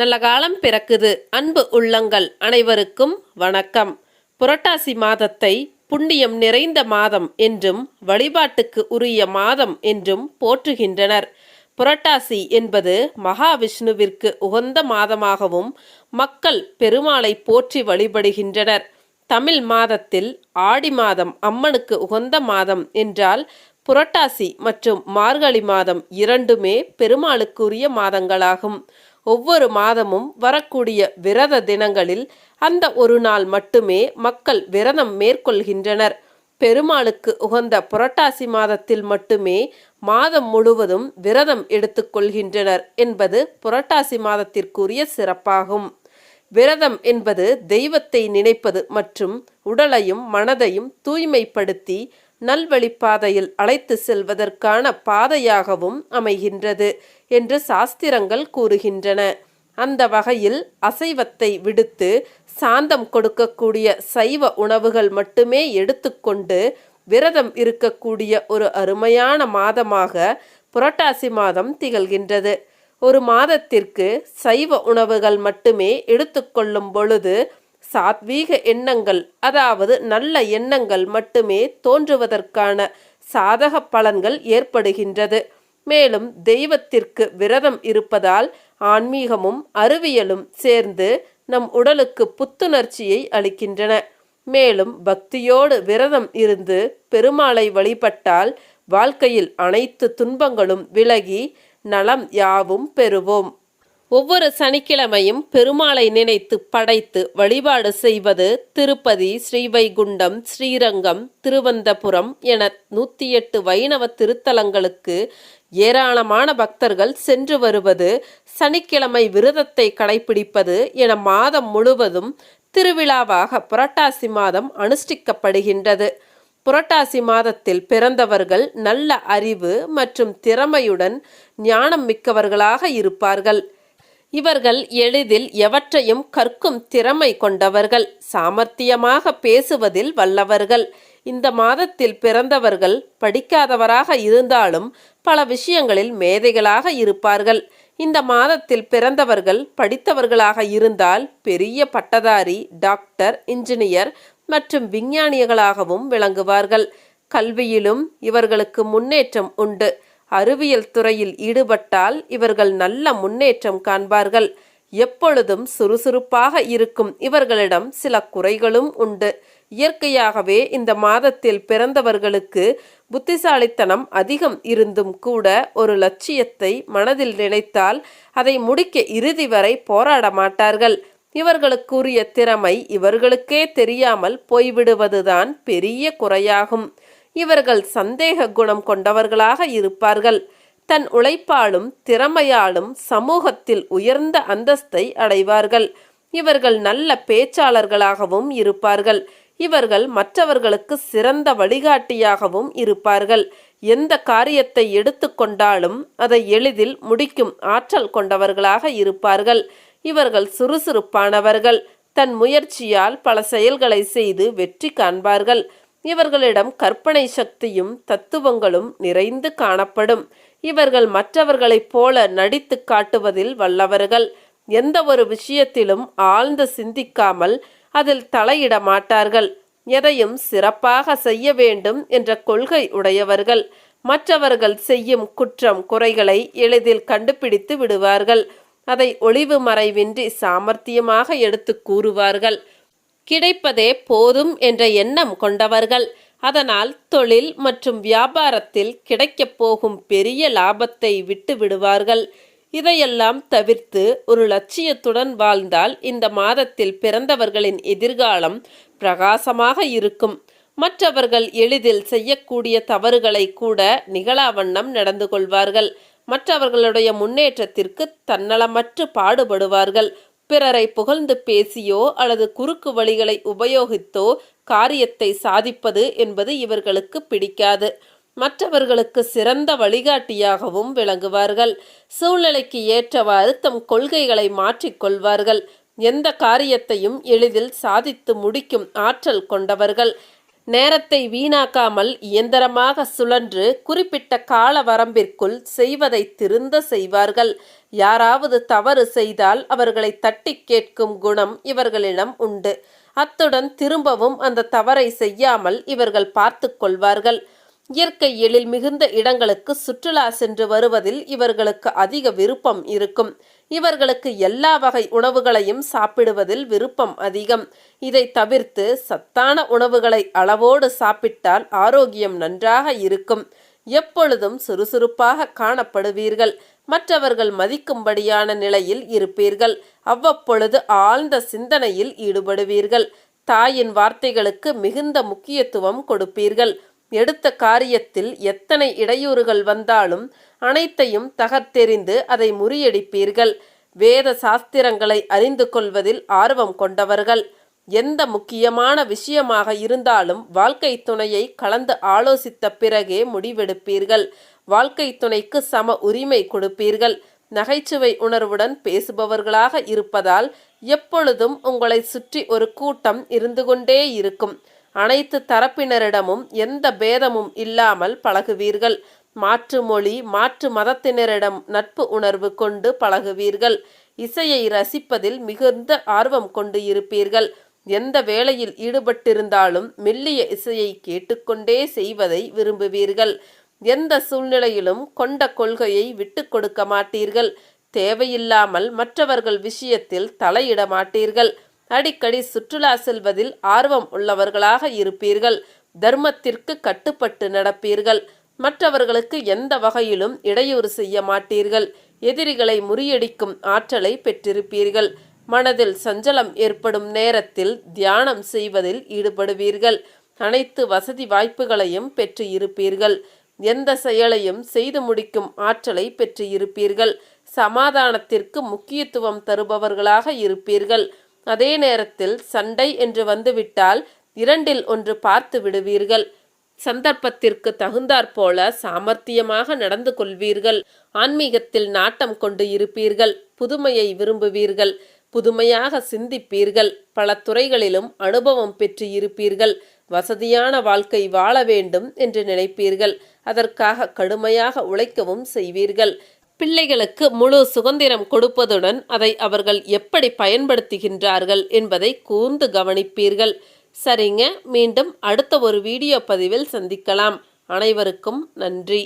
நல்ல காலம் பிறக்குது. அன்பு உள்ளங்கள் அனைவருக்கும் வணக்கம். புரட்டாசி மாதத்தை புண்ணியம் நிறைந்த மாதம் என்றும் வழிபாட்டுக்கு உரிய மாதம் என்றும் போற்றுகின்றனர். புரட்டாசி என்பது மகாவிஷ்ணுவிற்கு உகந்த மாதமாகவும் மக்கள் பெருமாளை போற்றி வழிபடுகின்றனர். தமிழ் மாதத்தில் ஆடி மாதம் அம்மனுக்கு உகந்த மாதம் என்றால் புரட்டாசி மற்றும் மார்கழி மாதம் இரண்டுமே பெருமாளுக்குரிய மாதங்களாகும். ஒவ்வொரு மாதமும் வரக்கூடிய விரத தினங்களில் அந்த ஒரு நாள் மட்டுமே மக்கள் விரதம் மேற்கொள்கின்றனர். பெருமாளுக்கு உகந்த புரட்டாசி மாதத்தில் மட்டுமே மாதம் முழுவதும் விரதம் எடுத்துக்கொள்கின்றனர் என்பது புரட்டாசி மாதத்திற்குரிய சிறப்பாகும். விரதம் என்பது தெய்வத்தை நினைப்பது மற்றும் உடலையும் மனதையும் தூய்மைப்படுத்தி நல்வழிப்பாதையில் அழைத்து செல்வதற்கான பாதையாகவும் அமைகின்றது என்று சாஸ்திரங்கள் கூறுகின்றன. அந்த வகையில் அசைவத்தை விடுத்து சாந்தம் கொடுக்கக்கூடிய சைவ உணவுகள் மட்டுமே எடுத்துக்கொண்டு விரதம் இருக்கக்கூடிய ஒரு அருமையான மாதமாக புரட்டாசி மாதம் திகழ்கின்றது. ஒரு மாதத்திற்கு சைவ உணவுகள் மட்டுமே எடுத்துக்கொள்ளும் பொழுது சாத்வீக எண்ணங்கள், அதாவது நல்ல எண்ணங்கள் மட்டுமே தோன்றுவதற்கான சாதக பலன்கள் ஏற்படுகின்றது. மேலும் தெய்வத்திற்கு விரதம் இருப்பதால் ஆன்மீகமும் அறிவியலும் சேர்ந்து நம் உடலுக்கு புத்துணர்ச்சியை அளிக்கின்றன. மேலும் பக்தியோடு விரதம் இருந்து பெருமாளை வழிபட்டால் வாழ்க்கையில் அனைத்து துன்பங்களும் விலகி நலம் யாவும் பெறுவோம். ஒவ்வொரு சனிக்கிழமையும் பெருமாளை நினைத்து படைத்து வழிபாடு செய்வது திருப்பதி, ஸ்ரீவைகுண்டம், ஸ்ரீரங்கம், திருவனந்தபுரம் என 108 வைணவ திருத்தலங்களுக்கு ஏராளமான பக்தர்கள் சென்று வருவது, சனிக்கிழமை விரதத்தை கடைபிடிப்பது என மாதம் முழுவதும் திருவிழாவாக புரட்டாசி மாதம் அனுஷ்டிக்கப்படுகின்றது. புரட்டாசி மாதத்தில் பிறந்தவர்கள் நல்ல அறிவு மற்றும் திறமையுடன் ஞானம் மிக்கவர்களாக இருப்பார்கள். இவர்கள் எளிதில் எவற்றையும் கற்கும் திறமை கொண்டவர்கள், சாமர்த்தியமாக பேசுவதில் வல்லவர்கள். இந்த மாதத்தில் பிறந்தவர்கள் படிக்காதவராக இருந்தாலும் பல விஷயங்களில் மேதைகளாக இருப்பார்கள். இந்த மாதத்தில் பிறந்தவர்கள் படித்தவர்களாக இருந்தால் பெரிய பட்டதாரி, டாக்டர், இன்ஜினியர் மற்றும் விஞ்ஞானிகளாகவும் விளங்குவார்கள். கல்வியிலும் இவர்களுக்கு முன்னேற்றம் உண்டு. அறிவியல் துறையில் ஈடுபட்டால் இவர்கள் நல்ல முன்னேற்றம் காண்பார்கள். எப்பொழுதும் சுறுசுறுப்பாக இருக்கும் இவர்களிடம் சில குறைகளும் உண்டு. இயற்கையாகவே இந்த மாதத்தில் பிறந்தவர்களுக்கு புத்திசாலித்தனம் அதிகம் இருந்தும் கூட ஒரு லட்சியத்தை மனதில் நினைத்தால் அதை முடிக்க இறுதி வரை போராட மாட்டார்கள். இவர்களுக்குரிய திறமை இவர்களுக்கே தெரியாமல் போய்விடுவதுதான் பெரிய குறையாகும். இவர்கள் சந்தேக குணம் கொண்டவர்களாக இருப்பார்கள். தன் உழைப்பாலும் திறமையாலும் சமூகத்தில் உயர்ந்த அந்தஸ்தை அடைவார்கள். இவர்கள் நல்ல பேச்சாளர்களாகவும் இருப்பார்கள். இவர்கள் மற்றவர்களுக்கு சிறந்த வழிகாட்டியாகவும் இருப்பார்கள். எந்த காரியத்தை எடுத்துக்கொண்டாலும் அதை எளிதில் முடிக்கும் ஆற்றல் கொண்டவர்களாக இருப்பார்கள். இவர்கள் சுறுசுறுப்பானவர்கள். தன் முயற்சியால் பல செயல்களை செய்து வெற்றி காண்பார்கள். இவர்களிடம் கற்பனை சக்தியும் தத்துவங்களும் நிறைந்து காணப்படும். இவர்கள் மற்றவர்களைப் போல நடித்து காட்டுவதில் வல்லவர்கள். எந்த ஒரு விஷயத்திலும் ஆழ்ந்து சிந்திக்காமல் அதில் தலையிட மாட்டார்கள். எதையும் சிறப்பாக செய்ய வேண்டும் என்ற கொள்கை உடையவர்கள். மற்றவர்கள் செய்யும் குற்றம் குறைகளை எளிதில் கண்டுபிடித்து விடுவார்கள். அதை ஒளிவு மறைவின்றி சாமர்த்தியமாக எடுத்து கூறுவார்கள். கிடைப்பதே போதும் என்ற எண்ணம் கொண்டவர்கள். அதனால் தொழில் மற்றும் வியாபாரத்தில் கிடைக்கப் போகும் பெரிய லாபத்தை விட்டு விடுவார்கள். இதையெல்லாம் தவிர்த்து ஒரு லட்சியத்துடன் வாழ்ந்தால் இந்த மாதத்தில் பிறந்தவர்களின் எதிர்காலம் பிரகாசமாக இருக்கும். மற்றவர்கள் எளிதில் செய்யக்கூடிய தவறுகளை கூட நிகழாவண்ணம் நடந்து கொள்வார்கள். மற்றவர்களுடைய முன்னேற்றத்திற்கு தன்னலமற்று பாடுபடுவார்கள். பிறரை புகழ்ந்து பேசியோ அல்லது குறுக்கு வழிகளை உபயோகித்தோ காரியத்தை சாதிப்பது என்பது இவர்களுக்கு பிடிக்காது. மற்றவர்களுக்கு சிறந்த வழிகாட்டியாகவும் விளங்குவார்கள். சூழ்நிலைக்கு ஏற்றவாறு தம் கொள்கைகளை மாற்றிக்கொள்வார்கள். எந்த காரியத்தையும் எளிதில் சாதித்து முடிக்கும் ஆற்றல் கொண்டவர்கள். நேரத்தை வீணாக்காமல் இயந்திரமாக சுழன்று குறிப்பிட்ட கால வரம்பிற்குள் செய்வதை திருந்த செய்வார்கள். யாராவது தவறு செய்தால் அவர்களை தட்டி கேட்கும் குணம் இவர்களிடம் உண்டு. அத்துடன் திரும்பவும் அந்த தவறை செய்யாமல் இவர்கள் பார்த்து கொள்வார்கள். இயற்கை எழில் மிகுந்த இடங்களுக்கு சுற்றுலா சென்று வருவதில் இவர்களுக்கு அதிக விருப்பம் இருக்கும். இவர்களுக்கு எல்லா வகை உணவுகளையும் சாப்பிடுவதில் விருப்பம் அதிகம். இதை தவிர்த்து சத்தான உணவுகளை அளவோடு சாப்பிட்டால் ஆரோக்கியம் நன்றாக இருக்கும். எப்பொழுதும் சுறுசுறுப்பாக காணப்படுவீர்கள். மற்றவர்கள் மதிக்கும்படியான நிலையில் இருப்பீர்கள். அவ்வப்பொழுது ஆழ்ந்த சிந்தனையில் ஈடுபடுவீர்கள். தாயின் வார்த்தைகளுக்கு மிகுந்த முக்கியத்துவம் கொடுப்பீர்கள். எடுத்த காரியத்தில் எத்தனை இடையூறுகள் வந்தாலும் அனைத்தையும் தகர்த்தெறிந்து அதை முறியடிப்பீர்கள். வேத சாஸ்திரங்களை அறிந்து கொள்வதில் ஆர்வம் கொண்டவர்கள். எந்த முக்கியமான விஷயமாக இருந்தாலும் வாழ்க்கை துணையை கலந்து ஆலோசித்த பிறகே முடிவெடுப்பீர்கள். வாழ்க்கை துணைக்கு சம உரிமை கொடுப்பீர்கள். நகைச்சுவை உணர்வுடன் பேசுபவர்களாக இருப்பதால் எப்பொழுதும் உங்களை சுற்றி ஒரு கூட்டம் இருந்து கொண்டே இருக்கும். அனைத்து தரப்பினரிடமும் எந்த பேதமும் இல்லாமல் பழகுவீர்கள். மாற்று மொழி மாற்று மதத்தினரிடம் நட்பு உணர்வு கொண்டு பழகுவீர்கள். இசையை ரசிப்பதில் மிகுந்த ஆர்வம் கொண்டு இருப்பீர்கள். எந்த வேளையில் ஈடுபட்டிருந்தாலும் மெல்லிய இசையை கேட்டுக்கொண்டே செய்வதை விரும்புவீர்கள். எந்த சூழ்நிலையிலும் கொண்ட கொள்கையை விட்டு கொடுக்க மாட்டீர்கள். தேவையில்லாமல் மற்றவர்கள் விஷயத்தில் தலையிட மாட்டீர்கள். அடிக்கடி சுற்றுலா செல்வதில் ஆர்வம் உள்ளவர்களாக இருப்பீர்கள். தர்மத்திற்கு கட்டுப்பட்டு நடப்பீர்கள். மற்றவர்களுக்கு எந்த வகையிலும் இடையூறு செய்ய மாட்டீர்கள். எதிரிகளை முறியடிக்கும் ஆற்றலை பெற்றிருப்பீர்கள். மனதில் சஞ்சலம் ஏற்படும் நேரத்தில் தியானம் செய்வதில் ஈடுபடுவீர்கள். அனைத்து வசதி வாய்ப்புகளையும் பெற்று இருப்பீர்கள். எந்த செயலையும் செய்து முடிக்கும் ஆற்றலை பெற்று இருப்பீர்கள். சமாதானத்திற்கு முக்கியத்துவம் தருபவர்களாக இருப்பீர்கள். அதே நேரத்தில் சண்டை என்று வந்துவிட்டால் 2இல் 1 பார்த்து விடுவீர்கள். சந்தர்ப்பத்திற்கு தகுந்தாற்போல சாமர்த்தியமாக நடந்து கொள்வீர்கள். ஆன்மீகத்தில் நாட்டம் கொண்டு இருப்பீர்கள். புதுமையை விரும்புவீர்கள். புதுமையாக சிந்திப்பீர்கள். பல துறைகளிலும் அனுபவம் பெற்று இருப்பீர்கள். வசதியான வாழ்க்கை வாழ வேண்டும் என்று நினைப்பீர்கள். அதற்காக கடுமையாக உழைக்கவும் செய்வீர்கள். பிள்ளைகளுக்கு முழு சுதந்திரம் கொடுப்பதுடன் அதை அவர்கள் எப்படி பயன்படுத்துகின்றார்கள் என்பதை கூர்ந்து கவனிப்பீர்கள். சரிங்க, மீண்டும் அடுத்த ஒரு வீடியோ பதிவில் சந்திக்கலாம். அனைவருக்கும் நன்றி.